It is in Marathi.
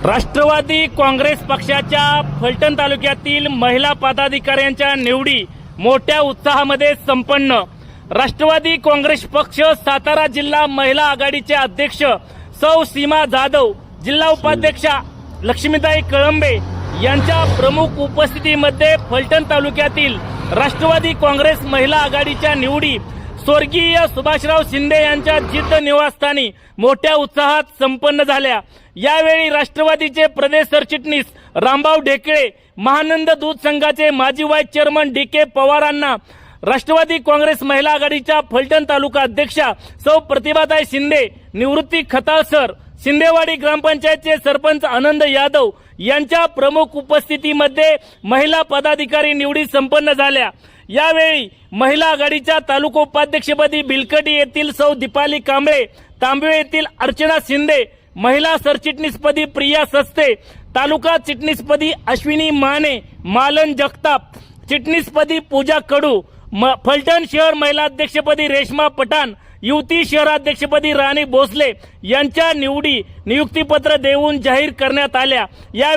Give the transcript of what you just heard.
राष्ट्रवादी काँग्रेस पक्षाच्या फलटण तालुक्यातील महिला पदाधिकाऱ्यांच्या निवडी मोठ्या उत्साहामध्ये संपन्न। राष्ट्रवादी काँग्रेस पक्ष सातारा जिल्हा महिला आघाडीचे अध्यक्ष सौ सीमा जाधव, जिल्हा उपाध्यक्षा लक्ष्मीताई कळंबे यांच्या प्रमुख उपस्थितीमध्ये फलटण तालुक्यातील राष्ट्रवादी काँग्रेस महिला आघाडीच्या निवडी स्वर्गीय सुभाषराव शिंदे यांच्या जिद्द निवासस्थानी मोठ्या उत्साहात संपन्न झाल्या। यावेळी राष्ट्रवादीचे प्रदेश सरचिटणीस रामभाऊ ढेकळे, महानंद दूध संघाचे माजी व्हाईस चेअरमन डी.के. पवारांना, राष्ट्रवादी काँग्रेस महिला आघाडीच्या फलटण तालुका अध्यक्षा सौ प्रतिभाताई शिंदे, निवृत्ती खताळ सर, शिंदेवाडी ग्रामपंचायतचे सरपंच आनंद यादव यांच्या प्रमुख उपस्थितीमध्ये महिला पदाधिकारी निवडी संपन्न झाल्या। यावेळी महिला आघाडीच्या तालुका उपाध्यक्षपदी बिलकटी येथील सौ दीपाली कांबळे, तांबवे येथील अर्चना शिंदे, महिला सरचिटणीसपदी प्रिया सस्ते, तालुका चिटणीसपदी अश्विनी माने, मालन जगताप, चिटणीसपदी पूजा कडू, फलटण शहर महिला अध्यक्षपदी रेश्मा पठाण, युवती शहराध्यक्षपदी राणी भोसले यांच्या नियुक्तीपत्र देऊन जाहीर करण्यात आल्या। यावेळी